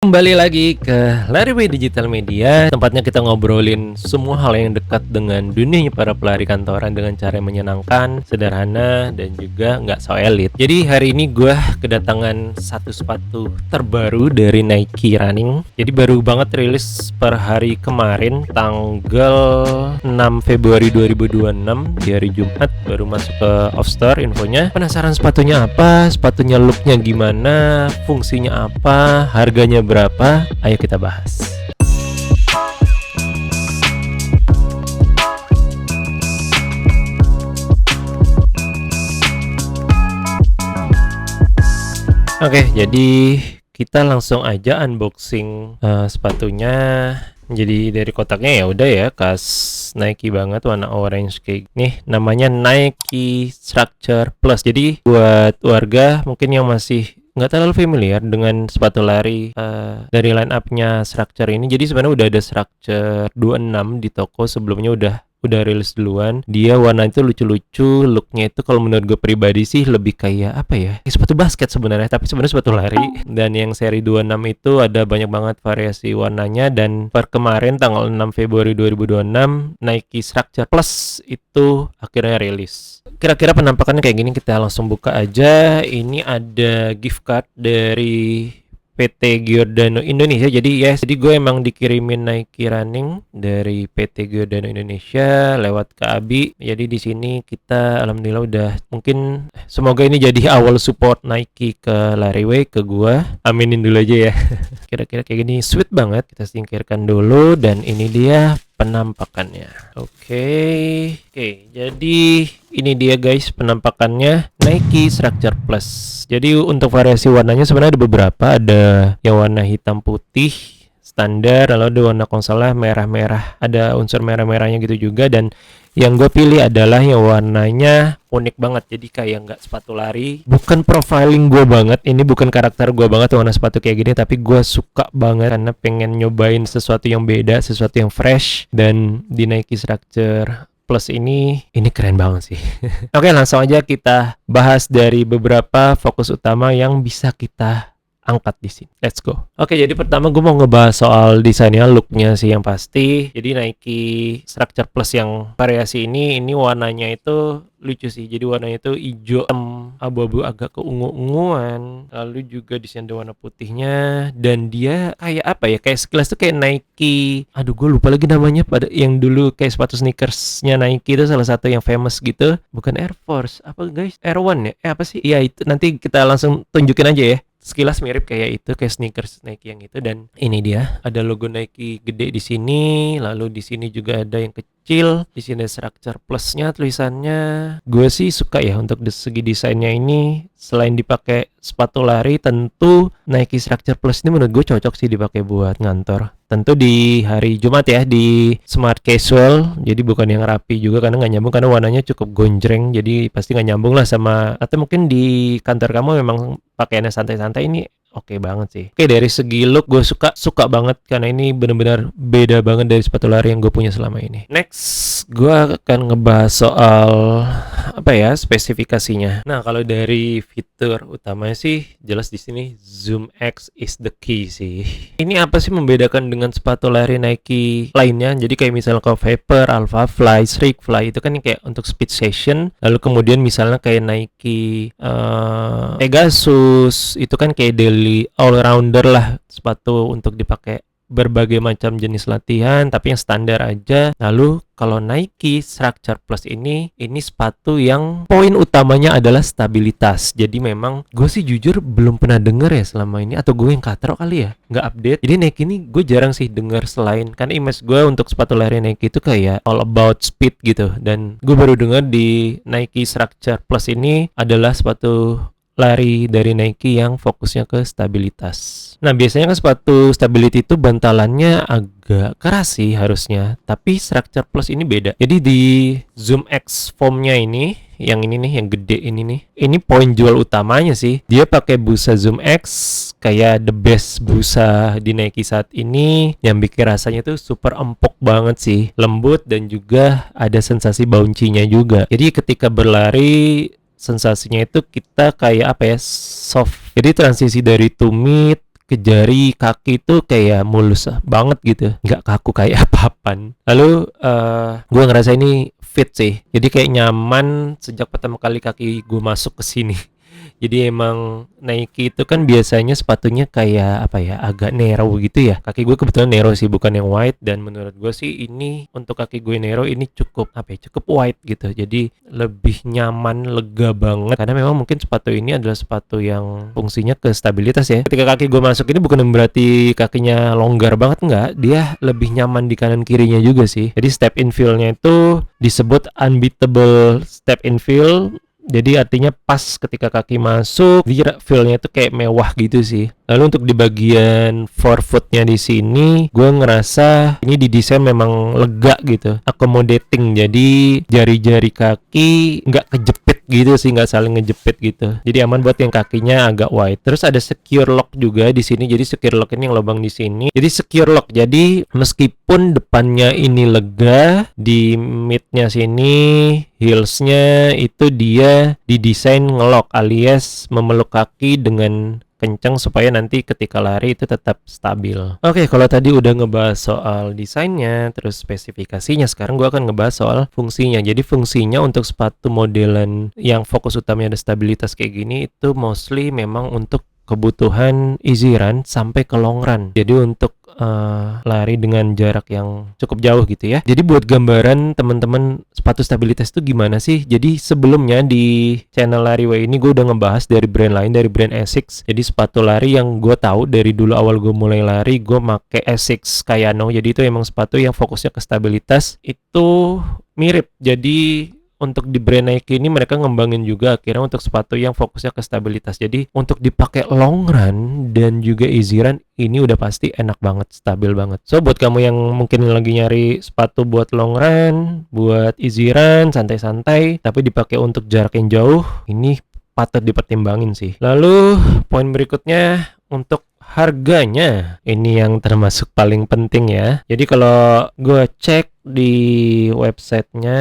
kembali lagi ke Lariway Digital Media. Tempatnya kita ngobrolin semua hal yang dekat dengan dunia para pelari kantoran dengan cara yang menyenangkan, sederhana, dan juga nggak so elit. Jadi hari ini gue kedatangan satu sepatu terbaru dari Nike Running. Jadi baru banget rilis per hari kemarin, tanggal 6 Februari 2026, di hari Jumat baru masuk ke off store infonya. Penasaran sepatunya apa? Sepatunya looknya gimana? Fungsinya apa? Harganya berapa? Ayo kita bahas. Oke, jadi kita langsung aja unboxing sepatunya. Jadi dari kotaknya ya udah ya, khas Nike banget, warna orange kayak nih. Namanya Nike Structure Plus. Jadi buat warga mungkin yang masih nggak terlalu familiar dengan sepatu lari dari line up-nya Structure ini. Jadi sebenarnya udah ada Structure 26 di toko sebelumnya, udah rilis duluan. Dia warna itu lucu-lucu, looknya itu kalau menurut gue pribadi sih lebih kayak apa ya, sepatu basket sebenarnya, tapi sebenarnya sepatu lari. Dan yang seri 26 itu ada banyak banget variasi warnanya, dan per kemarin tanggal 6 Februari 2026 Nike Structure Plus itu akhirnya rilis. Kira-kira penampakannya kayak gini, kita langsung buka aja. Ini ada gift card dari PT Giordano Indonesia. Jadi gue emang dikirimin Nike Running dari PT Giordano Indonesia lewat ke Abi. Jadi di sini kita alhamdulillah udah, mungkin semoga ini jadi awal support Nike ke Lariway, ke gua. Aminin dulu aja ya. Kira-kira kayak gini, sweet banget. Kita singkirkan dulu, dan ini dia penampakannya. Oke, jadi ini dia guys penampakannya Nike Structure Plus. Jadi untuk variasi warnanya sebenarnya ada beberapa. Ada yang warna hitam putih standar, lalu ada warna konsolnya merah-merah, ada unsur merah-merahnya gitu juga. Dan yang gue pilih adalah yang warnanya unik banget, jadi kayak nggak sepatu lari, bukan profiling gue banget, ini bukan karakter gue banget warna sepatu kayak gini, tapi gue suka banget karena pengen nyobain sesuatu yang beda, sesuatu yang fresh. Dan di Nike Structure Plus ini keren banget sih. Oke, langsung aja kita bahas dari beberapa fokus utama yang bisa kita angkat di sini. Let's go. Oke, jadi pertama gue mau ngebahas soal desainnya, looknya sih yang pasti. Jadi Nike Structure Plus yang variasi ini warnanya itu lucu sih. Jadi warnanya itu hijau, abu-abu agak keungu-unguan. Lalu juga desain warna putihnya, dan dia kayak apa ya? Kayak sekelas tuh kayak Nike. Aduh, gue lupa lagi namanya. Pada yang dulu kayak sepatu sneakersnya Nike itu salah satu yang famous gitu. Bukan Air Force, apa guys? Air One ya? Apa sih? Iya itu. Nanti kita langsung tunjukin aja ya. Sekilas mirip kayak itu, kayak sneakers Nike yang itu. Dan ini dia, ada logo Nike gede di sini, lalu di sini juga ada yang kecil. Di sini Structure Plus-nya tulisannya. Gue sih suka ya untuk segi desainnya ini. Selain dipakai sepatu lari, tentu Nike Structure Plus ini menurut gue cocok sih dipakai buat ngantor. Tentu di hari Jumat ya, di smart casual, jadi bukan yang rapi juga karena nggak nyambung, karena warnanya cukup gonjreng, jadi pasti nggak nyambung lah sama, atau mungkin di kantor kamu memang pakaiannya santai-santai, ini oke banget sih. Oke, dari segi look gue suka banget karena ini benar-benar beda banget dari sepatu lari yang gue punya selama ini. Next, gue akan ngebahas soal apa ya, spesifikasinya. Nah, kalau dari fitur utamanya sih jelas di sini Zoom X is the key sih. Ini apa sih membedakan dengan sepatu lari Nike lainnya? Jadi kayak misalnya kalau Vapor, Alpha Fly, Streak Fly itu kan kayak untuk speed session. Lalu kemudian misalnya kayak Nike Pegasus itu kan kayak daily all rounder lah, sepatu untuk dipakai berbagai macam jenis latihan, tapi yang standar aja. Lalu kalau Nike Structure Plus ini sepatu yang poin utamanya adalah stabilitas. Jadi memang gue sih jujur belum pernah denger ya selama ini, atau gue yang katrok kali ya, nggak update. Jadi Nike ini gue jarang sih denger, selain kan image gue untuk sepatu lari Nike itu kayak all about speed gitu. Dan gue baru denger di Nike Structure Plus ini adalah sepatu lari dari Nike yang fokusnya ke stabilitas. Nah, biasanya kan sepatu stability itu bantalannya agak keras sih harusnya, tapi Structure Plus ini beda. Jadi di Zoom X foamnya ini, yang ini nih, yang gede ini nih, ini poin jual utamanya sih. Dia pakai busa Zoom X, kayak the best busa di Nike saat ini, yang bikin rasanya tuh super empuk banget sih, lembut, dan juga ada sensasi bouncy-nya juga. Jadi ketika berlari sensasinya itu kita kayak apa ya, soft. Jadi transisi dari tumit ke jari kaki tuh kayak mulus banget gitu, nggak kaku kayak papan. Lalu gue ngerasa ini fit sih, jadi kayak nyaman sejak pertama kali kaki gue masuk ke sini. Jadi emang Nike itu kan biasanya sepatunya kayak apa ya, agak narrow gitu ya. Kaki gue kebetulan narrow sih, bukan yang wide, dan menurut gue sih ini untuk kaki gue narrow ini cukup apa ya, cukup wide gitu. Jadi lebih nyaman, lega banget, karena memang mungkin sepatu ini adalah sepatu yang fungsinya ke stabilitas ya. Ketika kaki gue masuk ini bukan berarti kakinya longgar banget, enggak, dia lebih nyaman di kanan kirinya juga sih. Jadi step in feel-nya itu disebut unbeatable step in feel. Jadi artinya pas ketika kaki masuk, dia feel-nya itu kayak mewah gitu sih. Lalu untuk di bagian forefoot-nya di sini, gue ngerasa ini didesain memang lega gitu, accommodating. Jadi jari-jari kaki nggak kejepit gitu sih, nggak saling ngejepit gitu. Jadi aman buat yang kakinya agak wide. Terus ada secure lock juga di sini. Jadi secure lock ini yang lubang di sini. Jadi secure lock. Jadi meskipun depannya ini lega, di mid-nya sini, heels-nya itu dia didesain ngelock alias memeluk kaki dengan kencang supaya nanti ketika lari itu tetap stabil. Oke, kalau tadi udah ngebahas soal desainnya, terus spesifikasinya, sekarang gue akan ngebahas soal fungsinya. Jadi fungsinya untuk sepatu modelan yang fokus utamanya ada stabilitas kayak gini, itu mostly memang untuk kebutuhan easy run sampai ke long run. Jadi untuk lari dengan jarak yang cukup jauh gitu ya. Jadi buat gambaran teman-teman sepatu stabilitas itu gimana sih? Jadi sebelumnya di channel Lariway ini gue udah ngebahas dari brand lain, dari brand Asics. Jadi sepatu lari yang gue tahu dari dulu awal gue mulai lari, gue make Asics Kayano. Jadi itu emang sepatu yang fokusnya ke stabilitas. Itu mirip. Jadi untuk di brand Nike ini mereka ngembangin juga akhirnya untuk sepatu yang fokusnya ke stabilitas. Jadi untuk dipakai long run dan juga easy run ini udah pasti enak banget, stabil banget. So buat kamu yang mungkin lagi nyari sepatu buat long run, buat easy run, santai-santai, tapi dipakai untuk jarak yang jauh, ini patut dipertimbangin sih. Lalu poin berikutnya untuk harganya, ini yang termasuk paling penting ya. Jadi kalau gue cek di websitenya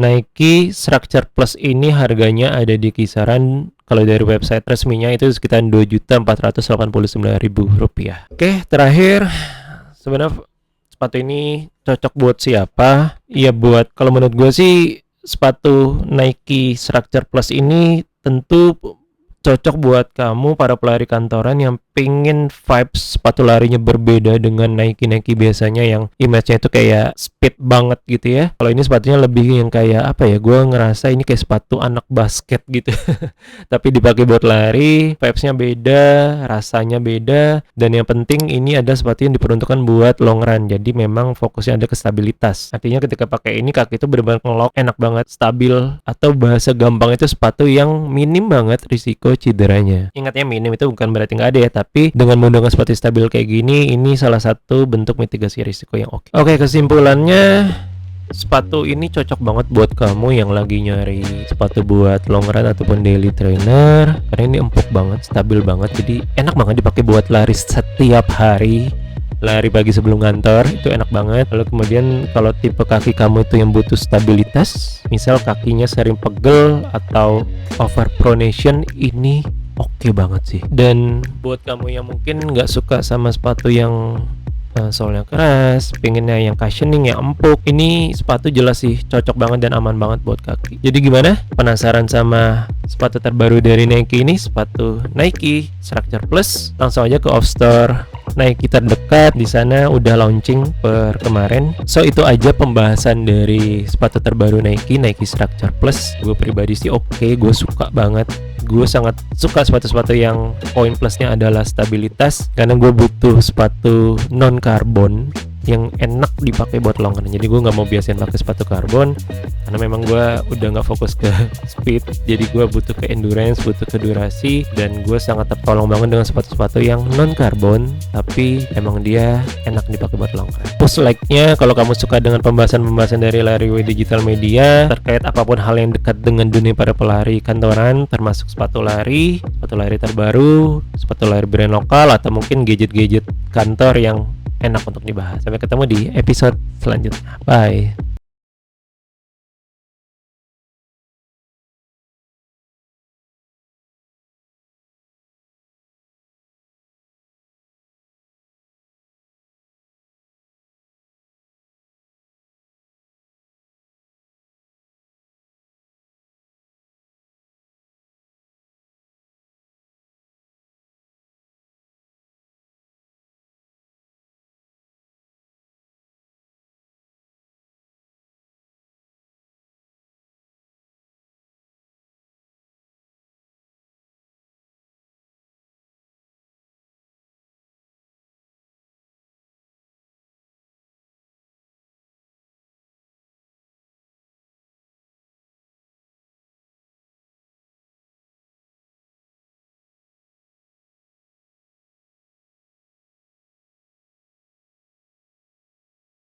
Nike Structure Plus ini harganya ada di kisaran, kalau dari website resminya itu sekitar Rp2.489.000. Oke, terakhir sebenarnya sepatu ini cocok buat siapa? Ya buat, kalau menurut gue sih sepatu Nike Structure Plus ini tentu cocok buat kamu para pelari kantoran yang pengen vibes sepatu larinya berbeda dengan Nike biasanya yang image-nya itu kayak speed banget gitu ya. Kalau ini sepatunya lebih yang kayak apa ya, gue ngerasa ini kayak sepatu anak basket gitu. Tapi dipakai buat lari, vibes-nya beda, rasanya beda, dan yang penting ini ada sepatu yang diperuntukkan buat long run. Jadi memang fokusnya ada ke stabilitas. Artinya ketika pakai ini kaki itu benar-benar ngelock, enak banget, stabil, atau bahasa gampang itu sepatu yang minim banget risiko cederanya. Ingatnya minim itu bukan berarti nggak ada ya, tapi dengan menggunakan sepatu stabil kayak gini, ini salah satu bentuk mitigasi risiko yang oke. Oke, kesimpulannya sepatu ini cocok banget buat kamu yang lagi nyari sepatu buat long run ataupun daily trainer, karena ini empuk banget, stabil banget, jadi enak banget dipakai buat lari setiap hari. Lari pagi sebelum kantor itu enak banget. Lalu kemudian kalau tipe kaki kamu itu yang butuh stabilitas, misal kakinya sering pegel atau overpronation, ini oke banget sih. Dan buat kamu yang mungkin nggak suka sama sepatu yang soalnya keras, pengennya yang cushioning, yang empuk, ini sepatu jelas sih cocok banget dan aman banget buat kaki. Jadi gimana? Penasaran sama sepatu terbaru dari Nike ini, sepatu Nike Structure Plus? Langsung aja ke off store Nike terdekat, di sana udah launching per kemarin. So itu aja pembahasan dari sepatu terbaru Nike Structure Plus. Gue pribadi sih oke, gue suka banget. Gue sangat suka sepatu-sepatu yang poin plusnya adalah stabilitas, karena gue butuh sepatu non karbon yang enak dipakai buat long run. Jadi gue nggak mau biasain pakai sepatu karbon karena memang gue udah nggak fokus ke speed, jadi gue butuh ke endurance, butuh ke durasi, dan gue sangat tertolong banget dengan sepatu-sepatu yang non karbon tapi emang dia enak dipakai buat long run. Push like-nya kalau kamu suka dengan pembahasan-pembahasan dari Lariway Digital Media terkait apapun hal yang dekat dengan dunia para pelari kantoran, termasuk sepatu lari terbaru, sepatu lari brand lokal, atau mungkin gadget-gadget kantor yang enak untuk dibahas. Sampai ketemu di episode selanjutnya. Bye.